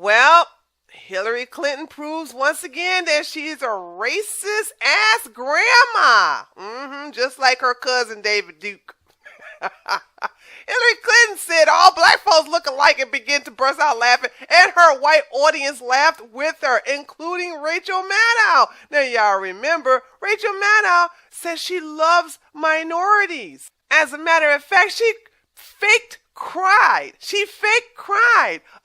Well, Hillary Clinton proves once again that she's a racist ass grandma. Just like her cousin David Duke. Hillary Clinton said all black folks look alike and began to burst out laughing, and her white audience laughed with her, including Rachel Maddow. Now, y'all remember, Rachel Maddow says she loves minorities. As a matter of fact, she fake cried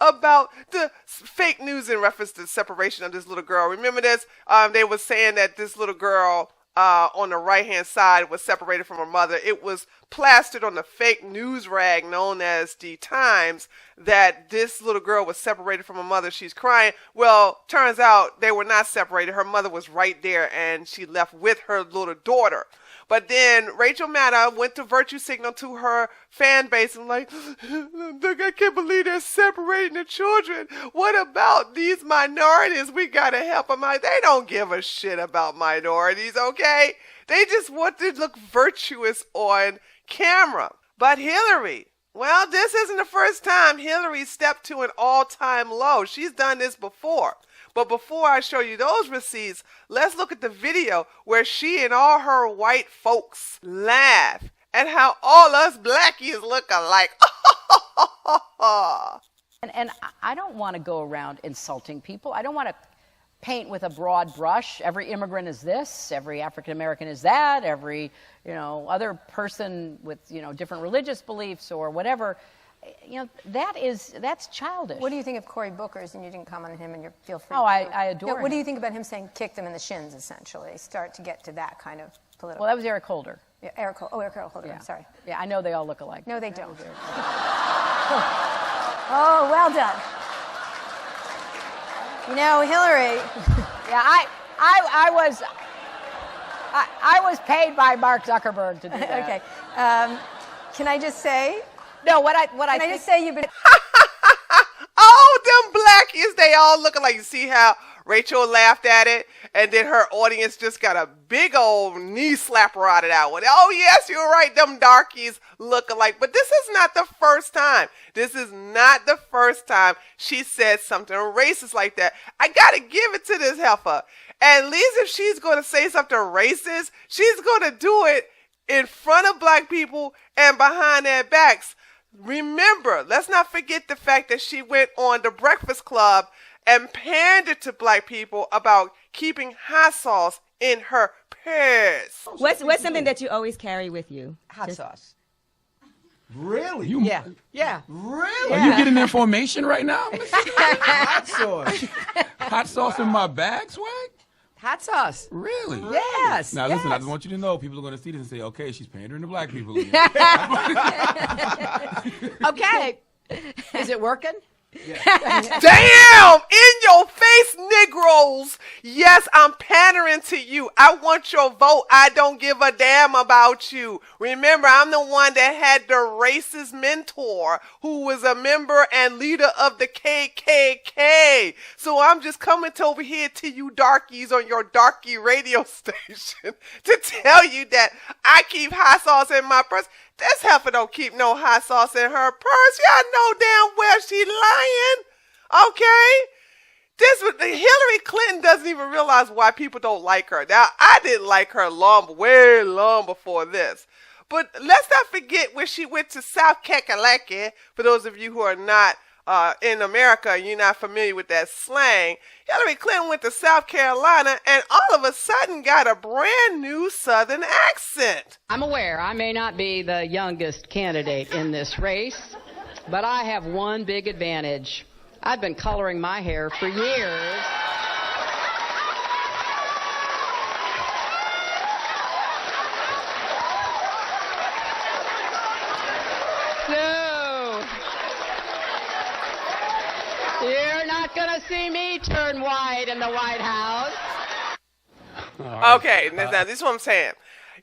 about the fake news in reference to the separation of this little girl. Remember this? They were saying that this little girl on the right-hand side was separated from her mother. It was plastered on the fake news rag known as the Times that this little girl was separated from her mother. She's crying. Well, turns out they were not separated. Her mother was right there, and she left with her little daughter. But then Rachel Maddow went to virtue signal to her fan base and like, look, I can't believe they're separating the children. What about these minorities? We gotta help them out. They don't give a shit about minorities, okay? They just want to look virtuous on camera. But Hillary, well, this isn't the first time Hillary stepped to an all-time low. She's done this before. But before I show you those receipts, let's look at the video where she and all her white folks laugh at how all us blackies look alike. And I don't want to go around insulting people. I don't want to paint with a broad brush. Every immigrant is this, every African American is that, every, other person with, different religious beliefs or whatever. That's childish. What do you think of Cory Booker's? And you didn't comment on him, and you feel free. Oh, I adore him. What do you think about him saying kick them in the shins, essentially? Start to get to that kind of political. Well, that was Eric Holder. Yeah, Eric Holder. Yeah. I'm sorry. Yeah, I know they all look alike. No, they don't. Oh, well done. Hillary. Yeah, I was paid by Mark Zuckerberg to do that. Okay. Can I just say? No, what I Can I just say you've been. Oh, them blackies, they all look alike. You see how Rachel laughed at it, and then her audience just got a big old knee slapper out of that one. Oh, yes, you're right, them darkies look alike. But this is not the first time. This is not the first time she said something racist like that. I gotta give it to this heifer. At least if she's going to say something racist, she's going to do it in front of black people and behind their backs. Remember, let's not forget the fact that she went on The Breakfast Club and pandered to black people about keeping hot sauce in her purse. What's something that you always carry with you? Hot sauce. Really? Yeah. Really? Are you getting information right now? Hot sauce. Hot sauce in my bag, Swag? Hot sauce. Really? Yes. Now listen, I yes. just want you to know, people are going to see this and say, okay, she's pandering to black people again. Okay. Is it working? Damn! In your face, Negroes! Yes, I'm pandering to you. I want your vote. I don't give a damn about you. Remember, I'm the one that had the racist mentor who was a member and leader of the KKK. So I'm just coming over here to you darkies on your darky radio station to tell you that I keep hot sauce in my purse. This heifer don't keep no hot sauce in her purse. Y'all know damn well she lying. Okay? Hillary Clinton doesn't even realize why people don't like her. Now, I didn't like her way long before this. But let's not forget when she went to South Kakalaki. For those of you who are not in America, you're not familiar with that slang. Hillary Clinton went to South Carolina and all of a sudden got a brand new Southern accent. I'm aware I may not be the youngest candidate in this race, but I have one big advantage. I've been coloring my hair for years. So, you're not going to see me turn white in the White House. Okay, now this is what I'm saying.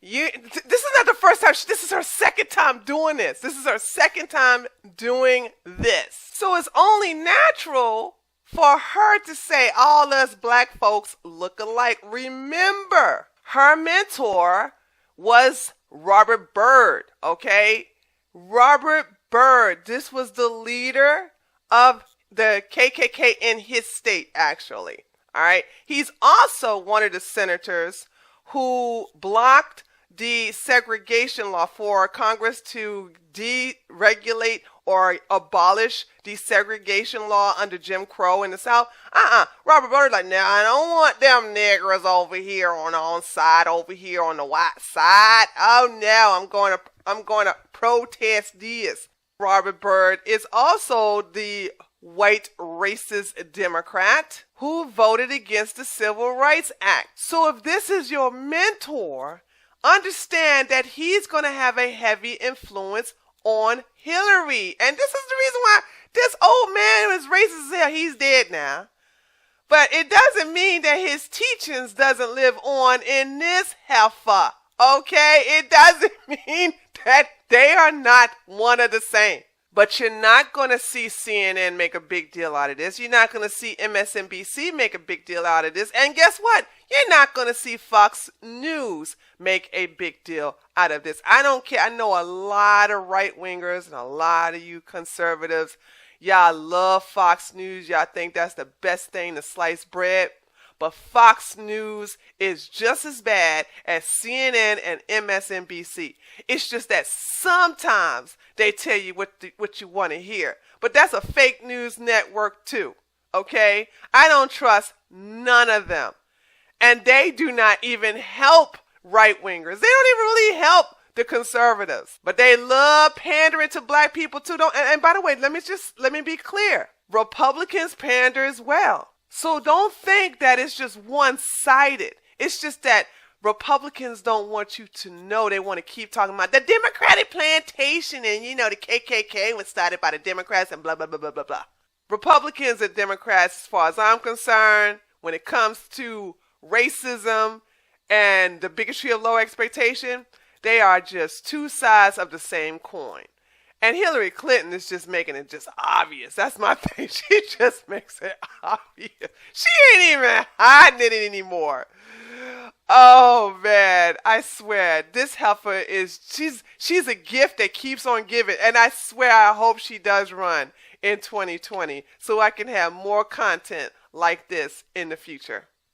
This is not the first time. This is her second time doing this. This is her second time doing this. So it's only natural for her to say all us black folks look alike. Remember, her mentor was Robert Byrd, okay? Robert Byrd. This was the leader of the KKK in his state, actually. All right. He's also one of the senators who blocked desegregation law for Congress to deregulate or abolish desegregation law under Jim Crow in the South. Robert Byrd like, now I don't want them niggers over here on the side, over here on the white side. Oh no, I'm going to protest this. Robert Byrd is also the white racist Democrat who voted against the Civil Rights Act. So if this is your mentor, understand that he's going to have a heavy influence on Hillary. And this is the reason why this old man is racist as hell. He's dead now. But it doesn't mean that his teachings doesn't live on in this heifer. Okay? It doesn't mean that they are not one of the same. But you're not going to see CNN make a big deal out of this. You're not going to see MSNBC make a big deal out of this. And guess what? You're not going to see Fox News make a big deal out of this. I don't care. I know a lot of right-wingers and a lot of you conservatives. Y'all love Fox News. Y'all think that's the best thing to slice bread. But Fox News is just as bad as CNN and MSNBC. It's just that sometimes they tell you what you want to hear. But that's a fake news network too, okay? I don't trust none of them. And they do not even help right-wingers. They don't even really help the conservatives. But they love pandering to black people too. And by the way, let me be clear. Republicans pander as well. So don't think that it's just one-sided. It's just that Republicans don't want you to know. They want to keep talking about the Democratic plantation and, the KKK was started by the Democrats and blah, blah, blah, blah, blah, blah. Republicans and Democrats, as far as I'm concerned, when it comes to racism and the bigotry of low expectation, they are just two sides of the same coin. And Hillary Clinton is just making it just obvious. That's my thing. She just makes it obvious. She ain't even hiding it anymore. Oh, man. I swear. This heifer is, she's a gift that keeps on giving. And I swear I hope she does run in 2020 so I can have more content like this in the future.